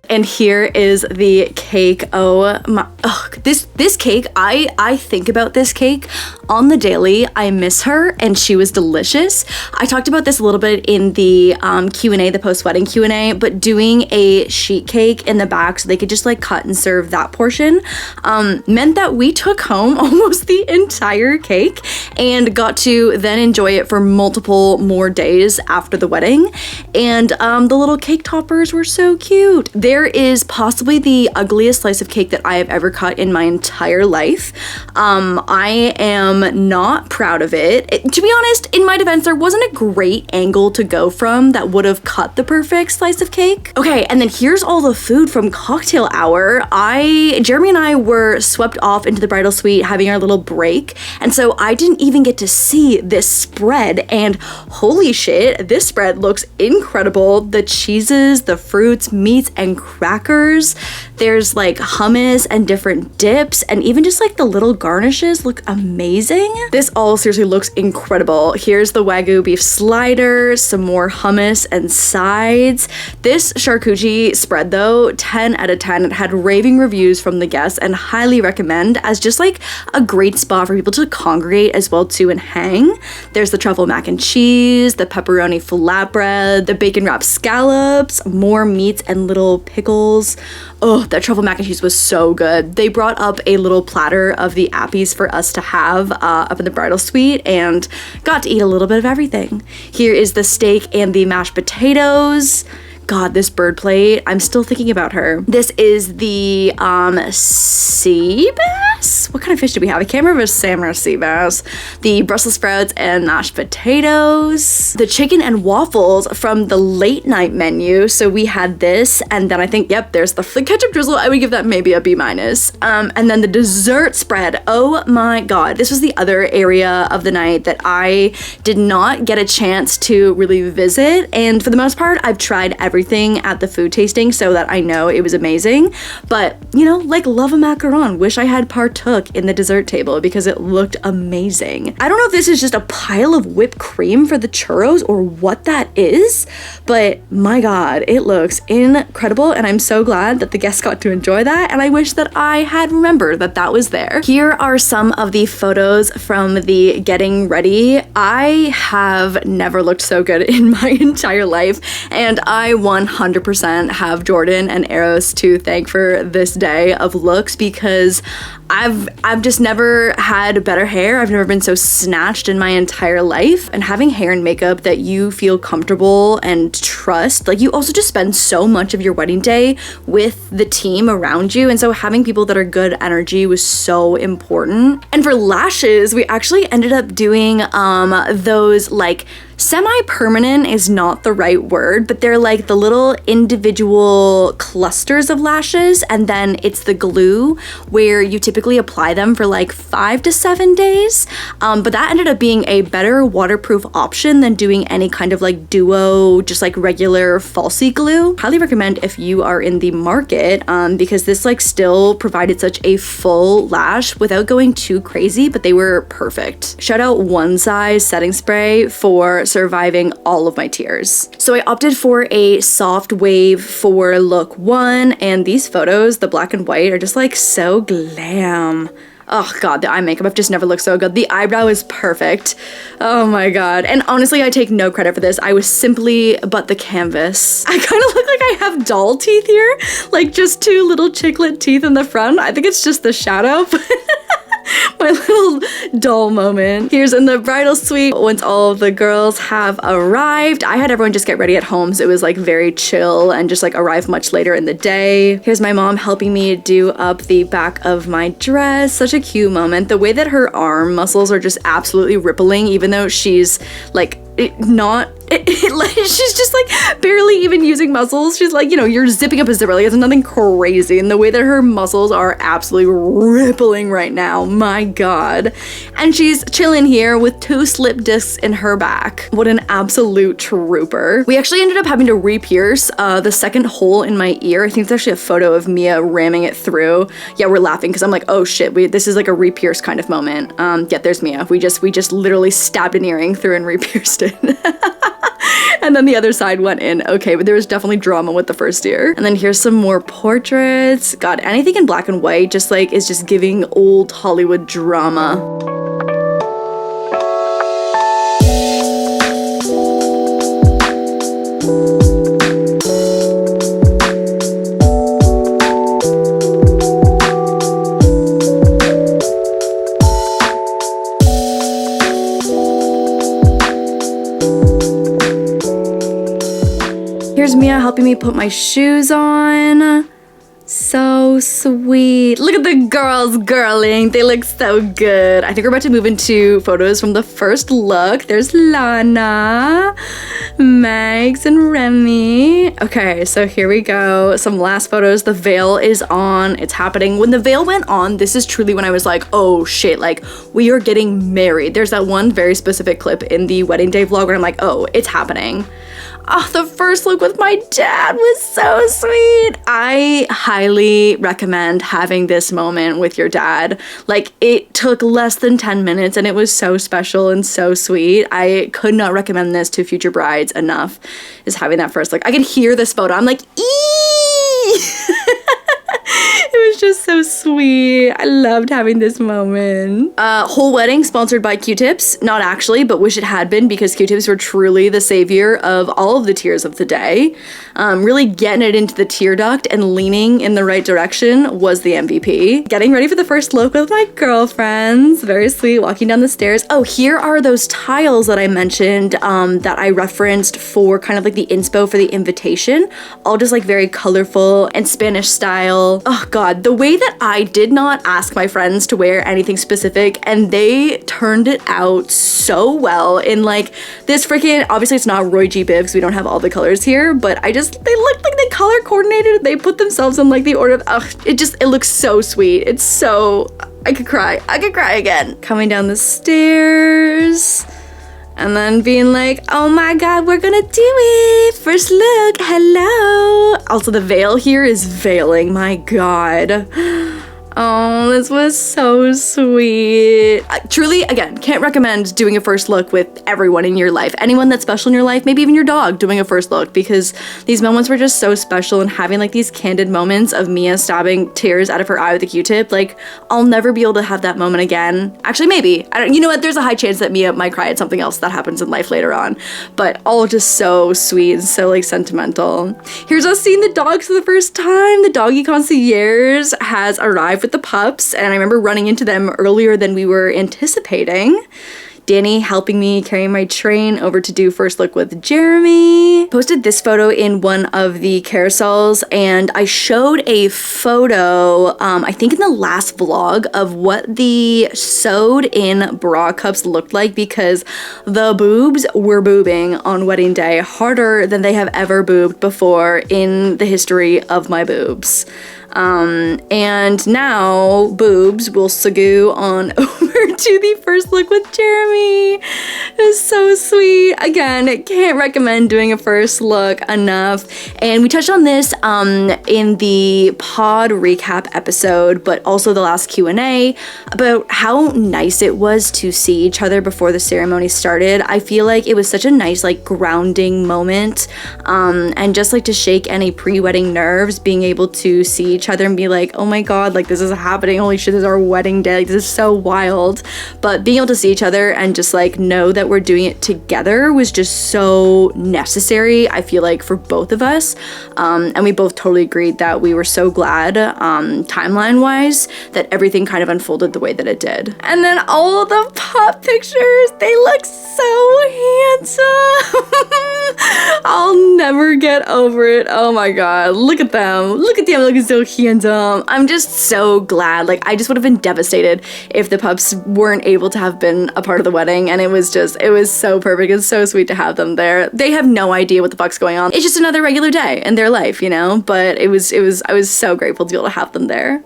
And here is the cake. Oh my, this cake, I think about this cake on the daily. I miss her, and she was delicious. I talked about this a little bit in the Q&A, the post-wedding Q&A, but doing a sheet cake in the back so they could just like cut and serve that portion meant that we took home almost the entire cake and got to then enjoy it for multiple more days after the wedding. And the little cake toppers were so cute. There is possibly the ugliest slice of cake that I have ever cut in my entire life. I am not proud of it. To be honest, in my defense, there wasn't a great angle to go from that would have cut the perfect slice of cake. Okay, and then here's all the food from cocktail hour. Jeremy and I were swept off into the bridal suite having our little break, and so I didn't even get to see this spread, and holy shit, this spread looks incredible. The cheeses, the fruits, meats, and crackers. There's like hummus and different dips, and even just like the little garnishes look amazing. This all seriously looks incredible. Here's the Wagyu beef slider, some more hummus and sides. This charcuterie spread though, 10 out of 10. It had raving reviews from the guests and highly recommend as just like a great spot for people to congregate as well too and hang. There's the truffle mac and cheese, the pepperoni flatbread, the bacon wrapped scallops, more meats and little pickles. Oh, that truffle mac and cheese was so good. They brought up a little platter of the appies for us to have up in the bridal suite and got to eat a little bit of everything. Here is the steak and the mashed potatoes. God, this bird plate, I'm still thinking about her. This is the sea bass? What kind of fish do we have? I can't remember if it's salmon or sea bass. The Brussels sprouts and mashed potatoes. The chicken and waffles from the late night menu. So we had this, and then I think, yep, there's the ketchup drizzle. I would give that maybe a B-. And then the dessert spread. Oh my God. This was the other area of the night that I did not get a chance to really visit. And for the most part, I've tried everything at the food tasting so that I know it was amazing. But, you know, like love a macaron. Wish I had partook in the dessert table because it looked amazing. I don't know if this is just a pile of whipped cream for the churros or what that is, but my God, it looks incredible. And I'm so glad that the guests got to enjoy that. And I wish that I had remembered that that was there. Here are some of the photos from the getting ready. I have never looked so good in my entire life. And I 100% have Jordan and Eros to thank for this day of looks because I've just never had better hair. I've never been so snatched in my entire life. And having hair and makeup that you feel comfortable and trust, like you also just spend so much of your wedding day with the team around you. And so having people that are good energy was so important. And for lashes, we actually ended up doing those like semi-permanent is not the right word, but they're like the little individual clusters of lashes, and then it's the glue where you typically apply them for like 5 to 7 days. But that ended up being a better waterproof option than doing any kind of like duo, just like regular falsie glue. Highly recommend if you are in the market because this like still provided such a full lash without going too crazy, but they were perfect. Shout out One Size setting spray for surviving all of my tears. So I opted for a soft wave for look 1, and these photos, the black and white, are just like so glam. Oh God, the eye makeup, I've just never looked so good. The eyebrow is perfect. Oh my God. And honestly, I take no credit for this. I was simply but the canvas. I kind of look like I have doll teeth here, like just 2 little chiclet teeth in the front. I think it's just the shadow. My little doll moment. Here's in the bridal suite once all of the girls have arrived. I had everyone just get ready at home, so it was like very chill and just like arrive much later in the day. Here's my mom helping me do up the back of my dress. Such a cute moment. The way that her arm muscles are just absolutely rippling, even though she's like she's just like barely even using muscles. She's like, you know, you're zipping up a zipper, like it's nothing crazy. And the way that her muscles are absolutely rippling right now, my God. And she's chilling here with 2 slip discs in her back. What an absolute trooper. We actually ended up having to re-pierce the second hole in my ear. I think there's actually a photo of Mia ramming it through. Yeah, we're laughing because I'm like, oh shit, this is like a re-pierce kind of moment. Yeah, there's Mia. We just literally stabbed an earring through and re-pierced it. And then the other side went in. Okay, but there was definitely drama with the first ear. And then here's some more portraits. God, anything in black and white just like is just giving old Hollywood drama. helping me put my shoes on. So sweet. Look at the girls girling. They look so good. I think we're about to move into photos from the first look. There's Lana, Megs, and Remy. Okay, so here we go. Some last photos. The veil is on. It's happening. When the veil went on, this is truly when I was like, oh shit, like we are getting married. There's that one very specific clip in the wedding day vlog where I'm like, oh, it's happening. Oh, the first look with my dad was so sweet. I highly recommend having this moment with your dad. Like, it took less than 10 minutes and it was so special and so sweet. I could not recommend this to future brides enough, is having that first look. I could hear this photo. I'm like, eee! It was just so sweet. I loved having this moment. Whole wedding sponsored by Q-tips. Not actually, but wish it had been, because Q-tips were truly the savior of all of the tears of the day. Really getting it into the tear duct and leaning in the right direction was the MVP. Getting ready for the first look with my girlfriends. Very sweet, walking down the stairs. Oh, here are those tiles that I mentioned that I referenced for kind of like the inspo for the invitation. All just like very colorful and Spanish style. Oh God, the way that I did not ask my friends to wear anything specific and they turned it out so well in like this freaking, obviously it's not Roy G. Biv because we don't have all the colors here, but they looked like they color coordinated. They put themselves in like the order of, it looks so sweet. It's so, I could cry again. Coming down the stairs. And then being like, oh my God, we're gonna do it. First look, hello. Also, the veil here is veiling, my God. Oh, this was so sweet. Truly, again, can't recommend doing a first look with everyone in your life. Anyone that's special in your life, maybe even your dog doing a first look, because these moments were just so special, and having like these candid moments of Mia stabbing tears out of her eye with a Q-tip, like I'll never be able to have that moment again. Actually, maybe. You know what? There's a high chance that Mia might cry at something else that happens in life later on, but all just so sweet and so like sentimental. Here's us seeing the dogs for the first time. The doggy concierge has arrived with the pups, and I remember running into them earlier than we were anticipating. Danny helping me carry my train over to do first look with Jeremy. Posted this photo in one of the carousels, and I showed a photo, I think in the last vlog, of what the sewed in bra cups looked like, because the boobs were boobing on wedding day harder than they have ever boobed before in the history of my boobs. And now boobs will segue on over to the first look with Jeremy. It's so sweet. Again, can't recommend doing a first look enough. And we touched on this in the pod recap episode, but also the last Q&A about how nice it was to see each other before the ceremony started. I feel like it was such a nice like grounding moment, and just like to shake any pre-wedding nerves, being able to see each other and be like, oh my God, like this is happening, holy shit, this is our wedding day, like this is so wild. But being able to see each other and just like know that we're doing it together was just so necessary, I feel like, for both of us. And we both totally agreed that we were so glad, timeline wise, that everything kind of unfolded the way that it did. And then all the pup pictures, they look so handsome. I'll never get over it. Oh my God, look at them looking so handsome. I'm just so glad. Like, I just would have been devastated if the pups weren't able to have been a part of the wedding, and it was so perfect. It's so sweet to have them there. They have no idea what the fuck's going on. It's just another regular day in their life, you know, but I was so grateful to be able to have them there.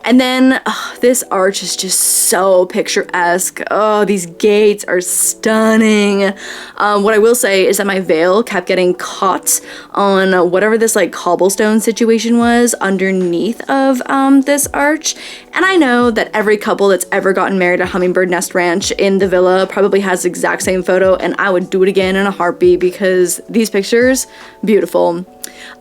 And then this arch is just so picturesque. Oh, these gates are stunning. What I will say is that my veil kept getting caught on whatever this like cobblestone situation was underneath of this arch. And I know that every couple that's ever gotten married at Hummingbird Nest Ranch in the villa probably has the exact same photo, and I would do it again in a heartbeat, because these pictures, beautiful.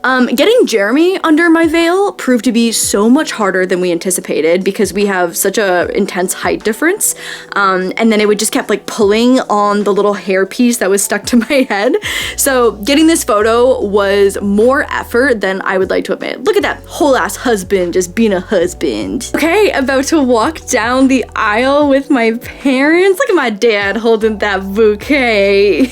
Getting Jeremy under my veil proved to be so much harder than we anticipated, because we have such a intense height difference, and then it would just kept like pulling on the little hair piece that was stuck to my head. So getting this photo was more effort than I would like to admit. Look at that whole ass husband just being a husband. Okay, about to walk down the aisle with my parents. Look at my dad holding that bouquet.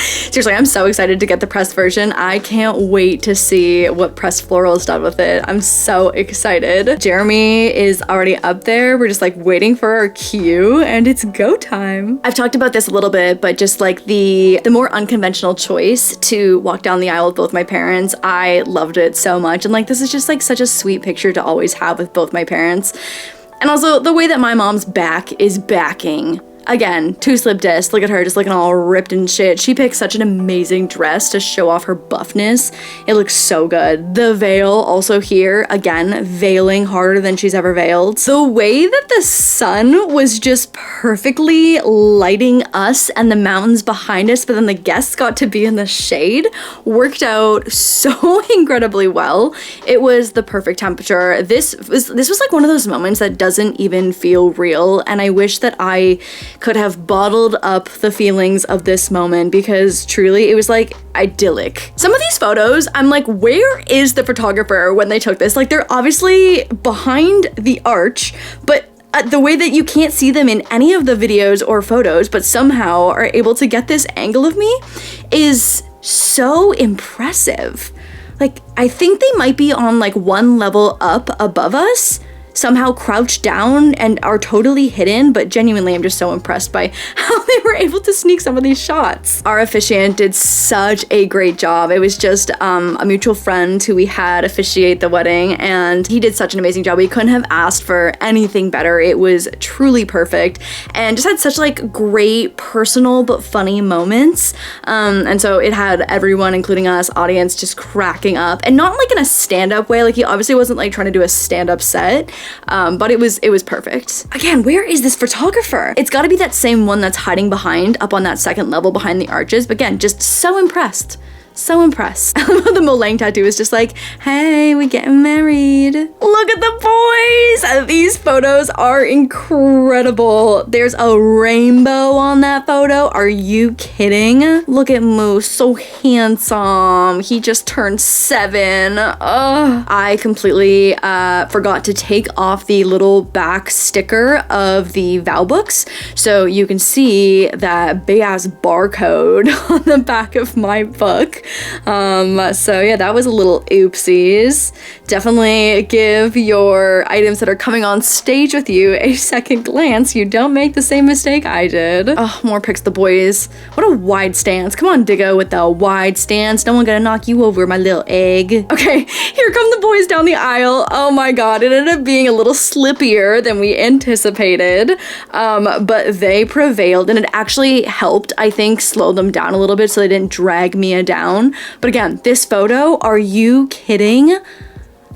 Seriously, I'm so excited to get the pressed version. I can't wait to see what Pressed Floral has done with it. I'm so excited. Jeremy is already up there. We're just like waiting for our cue and it's go time. I've talked about this a little bit, but just like the more unconventional choice to walk down the aisle with both my parents, I loved it so much. And like, this is just like such a sweet picture to always have with both my parents. And also the way that my mom's back is backing. Again, two slip disc, look at her just looking all ripped and shit. She picked such an amazing dress to show off her buffness. It looks so good. The veil also here, again, veiling harder than she's ever veiled. The way that the sun was just perfectly lighting us and the mountains behind us, but then the guests got to be in the shade, worked out so incredibly well. It was the perfect temperature. This was like one of those moments that doesn't even feel real, and I wish that I could have bottled up the feelings of this moment because truly it was like idyllic. Some of these photos, I'm like, where is the photographer when they took this? Like, they're obviously behind the arch, but the way that you can't see them in any of the videos or photos, but somehow are able to get this angle of me is so impressive. Like, I think they might be on like one level up above us, somehow crouched down and are totally hidden, but genuinely I'm just so impressed by how they were able to sneak some of these shots. Our officiant did such a great job. It was just a mutual friend who we had officiate the wedding, and he did such an amazing job. We couldn't have asked for anything better. It was truly perfect and just had such like great personal but funny moments. And so it had everyone, including us, audience, just cracking up, and not like in a stand-up way. Like, he obviously wasn't like trying to do a stand-up set. But it was perfect. Again, where is this photographer? It's got to be that same one that's hiding behind, up on that second level behind the arches. But again, just so impressed. So impressed. The Molang tattoo is just like, hey, we getting married. Look at the boys! These photos are incredible. There's a rainbow on that photo. Are you kidding? Look at Moose, so handsome. He just turned 7. Ugh. I completely forgot to take off the little back sticker of the vow books, so you can see that big ass barcode on the back of my book. So yeah, that was a little oopsies. Definitely give your items that are coming on stage with you a second glance. You don't make the same mistake I did. Oh, more pics, the boys. What a wide stance. Come on, Diggo, with the wide stance. No one gonna knock you over, my little egg. Okay, here come the boys down the aisle. Oh my god, it ended up being a little slippier than we anticipated. But they prevailed, and it actually helped, I think, slow them down a little bit so they didn't drag Mia down. But again, this photo, are you kidding?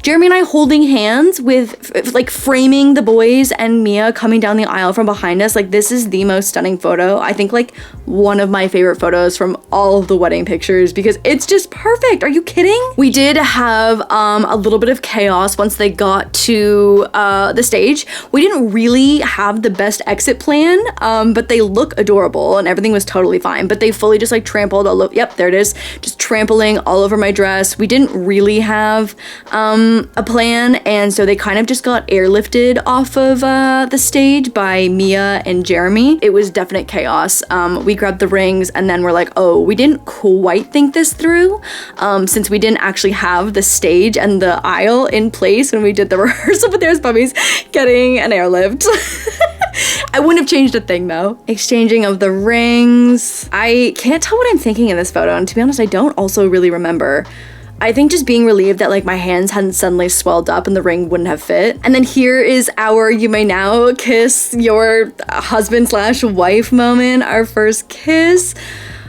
Jeremy and I holding hands with like framing the boys and Mia coming down the aisle from behind us. Like, this is the most stunning photo. I think like one of my favorite photos from all of the wedding pictures because it's just perfect. Are you kidding? We did have a little bit of chaos once they got to the stage. We didn't really have the best exit plan, but they look adorable and everything was totally fine. But they fully just like trampled all over. Yep, there it is. Just trampling all over my dress. We didn't really have a plan, and so they kind of just got airlifted off of the stage by Mia and Jeremy. It was definite chaos. We grabbed the rings and then we're like, oh, we didn't quite think this through, since we didn't actually have the stage and the aisle in place when we did the rehearsal, but there's puppies getting an airlift. I wouldn't have changed a thing though. Exchanging of the rings. I can't tell what I'm thinking in this photo, and to be honest, I don't also really remember. I think just being relieved that like my hands hadn't suddenly swelled up and the ring wouldn't have fit. And then here is our you may now kiss your husband / wife moment, our first kiss.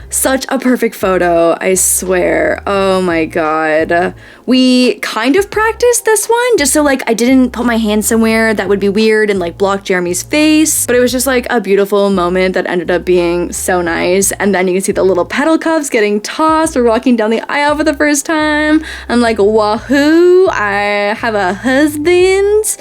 Such a perfect photo, I swear. Oh my god. We kind of practiced this one just so like I didn't put my hand somewhere that would be weird and like block Jeremy's face, but it was just like a beautiful moment that ended up being so nice. And then you can see the little pedal cups getting tossed. We're walking down the aisle for the first time. I'm like, wahoo, I have a husband.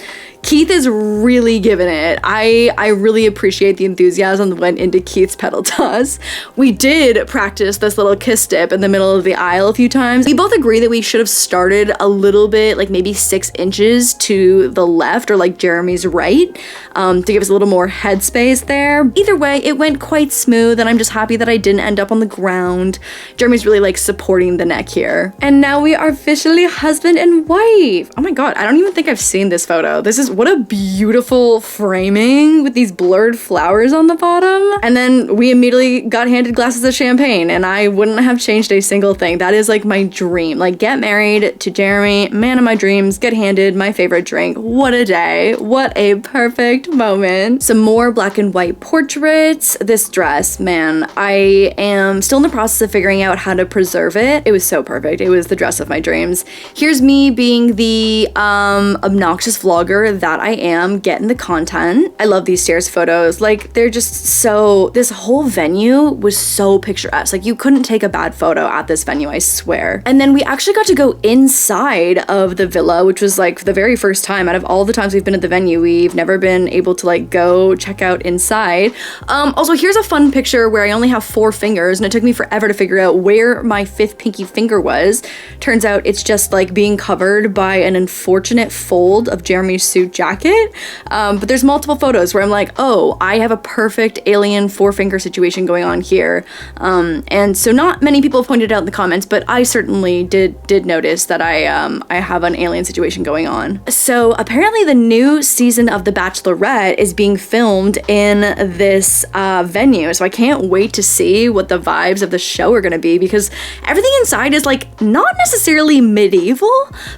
Keith is really giving it. I really appreciate the enthusiasm that went into Keith's pedal toss. We did practice this little kiss dip in the middle of the aisle a few times. We both agree that we should have started a little bit, like maybe 6 inches to the left or like Jeremy's right, to give us a little more headspace there. Either way, it went quite smooth, and I'm just happy that I didn't end up on the ground. Jeremy's really like supporting the neck here. And now we are officially husband and wife. Oh my god, I don't even think I've seen this photo. This is, what a beautiful framing with these blurred flowers on the bottom. And then we immediately got handed glasses of champagne, and I wouldn't have changed a single thing. That is like my dream. Like, get married to Jeremy, man of my dreams, get handed my favorite drink. What a day. What a perfect moment. Some more black and white portraits. This dress, man, I am still in the process of figuring out how to preserve it. It was so perfect. It was the dress of my dreams. Here's me being the obnoxious vlogger that I am, getting the content. I love these stairs photos. Like, they're just so, this whole venue was so picturesque. Like, you couldn't take a bad photo at this venue, I swear. And then we actually got to go inside of the villa, which was like the very first time out of all the times we've been at the venue. We've never been able to like go check out inside. Also, here's a fun picture where I only have 4 fingers, and it took me forever to figure out where my 5th pinky finger was. Turns out it's just like being covered by an unfortunate fold of Jeremy's suit jacket. But there's multiple photos where I'm like, oh, I have a perfect alien 4-finger situation going on here. And so not many people have pointed out in the comments, but I certainly did notice that I have an alien situation going on. So apparently the new season of The Bachelorette is being filmed in this venue. So I can't wait to see what the vibes of the show are gonna be, because everything inside is like not necessarily medieval,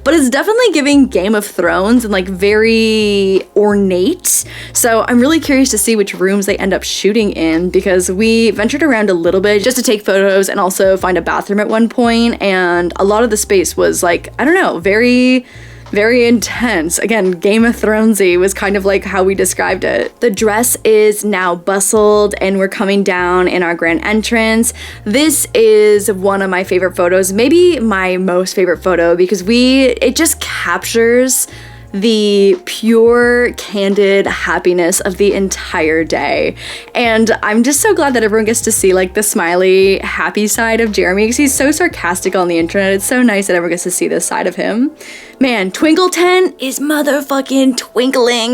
but it's definitely giving Game of Thrones and like very ornate. So I'm really curious to see which rooms they end up shooting in, because we ventured around a little bit just to take photos and also find a bathroom at one point, and a lot of the space was like, I don't know, very intense. Again, Game of Thronesy was kind of like how we described it. The dress is now bustled, and we're coming down in our grand entrance. This is one of my favorite photos, maybe my most favorite photo, because it just captures the pure, candid happiness of the entire day. And I'm just so glad that everyone gets to see like the smiley, happy side of Jeremy, because he's so sarcastic on the internet. It's so nice that everyone gets to see this side of him. Man, Twinkle Tent is motherfucking twinkling.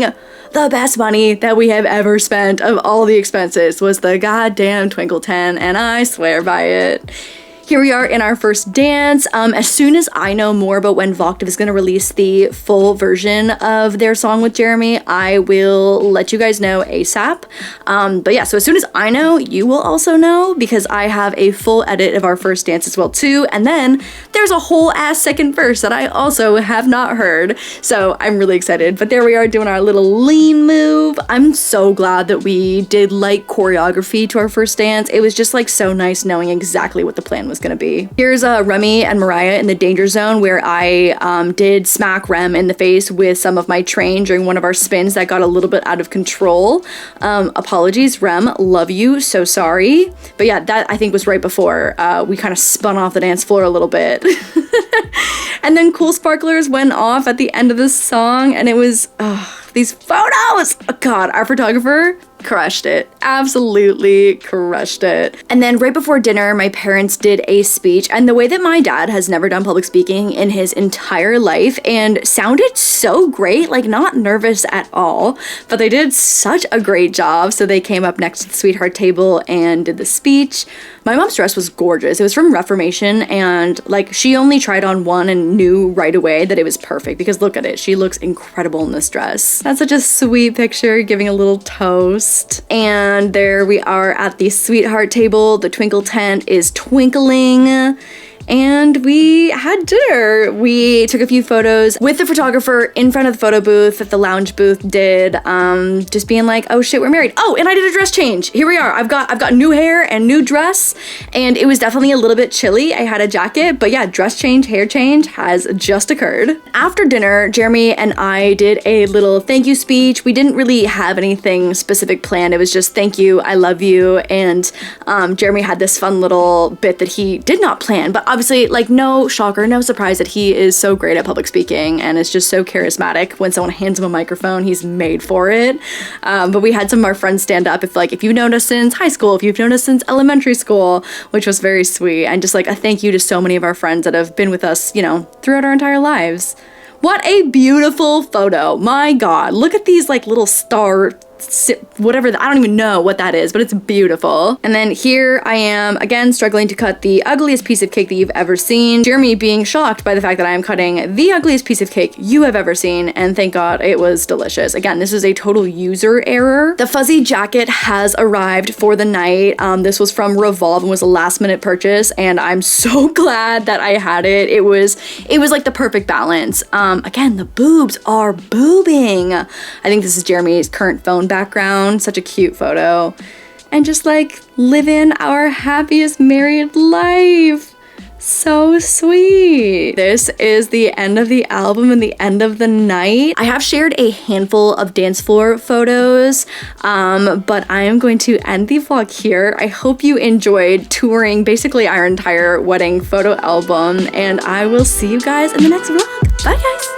The best money that we have ever spent of all the expenses was the goddamn Twinkle Tent, and I swear by it. Here we are in our first dance. As soon as I know more about when Voctave is going to release the full version of their song with Jeremy, I will let you guys know ASAP. But yeah, so as soon as I know, you will also know, because I have a full edit of our first dance as well too. And then there's a whole ass second verse that I also have not heard. So I'm really excited. But there we are doing our little lean move. I'm so glad that we did like choreography to our first dance. It was just like so nice knowing exactly what the plan was gonna be. Here's Remy and Mariah in the danger zone, where I did smack Rem in the face with some of my train during one of our spins that got a little bit out of control. Apologies, Rem, love you, so sorry. But yeah, that I think was right before we kind of spun off the dance floor a little bit. And then Cool Sparklers went off at the end of the song, and it was, these photos! Oh God, our photographer crushed it. Absolutely crushed it. And then right before dinner, my parents did a speech, and the way that my dad has never done public speaking in his entire life, and sounded so great, like not nervous at all, but they did such a great job. So they came up next to the sweetheart table and did the speech. My mom's dress was gorgeous. It was from Reformation, and like she only tried on one and knew right away that it was perfect, because look at it. She looks incredible in this dress. That's such a sweet picture, giving a little toast. And there we are at the sweetheart table. The twinkle tent is twinkling. And we had dinner. We took a few photos with the photographer in front of the photo booth that the lounge booth did, just being like, oh shit, we're married. Oh, and I did a dress change. Here we are. I've got new hair and new dress, and it was definitely a little bit chilly. I had a jacket, but yeah, dress change, hair change has just occurred. After dinner, Jeremy and I did a little thank you speech. We didn't really have anything specific planned. It was just thank you, I love you, and Jeremy had this fun little bit that he did not plan, but obviously, like, no shocker, no surprise that he is so great at public speaking and is just so charismatic. When someone hands him a microphone, he's made for it. But we had some of our friends stand up if you've known us since high school, if you've known us since elementary school, which was very sweet. And just like a thank you to so many of our friends that have been with us, you know, throughout our entire lives. What a beautiful photo. My God, look at these like little star whatever, I don't even know what that is, but it's beautiful. And then here I am again struggling to cut the ugliest piece of cake that you've ever seen. Jeremy being shocked by the fact that I am cutting the ugliest piece of cake you have ever seen, and thank God it was delicious. Again, this is a total user error. The fuzzy jacket has arrived for the night. This was from Revolve and was a last minute purchase, and I'm so glad that I had it. It was like the perfect balance. Again, the boobs are boobing. I think this is Jeremy's current phone background. Such a cute photo. And just like living our happiest married life. So sweet. This is the end of the album and the end of the night. I have shared a handful of dance floor photos, but I am going to end the vlog here. I hope you enjoyed touring basically our entire wedding photo album, and I will see you guys in the next vlog. Bye guys.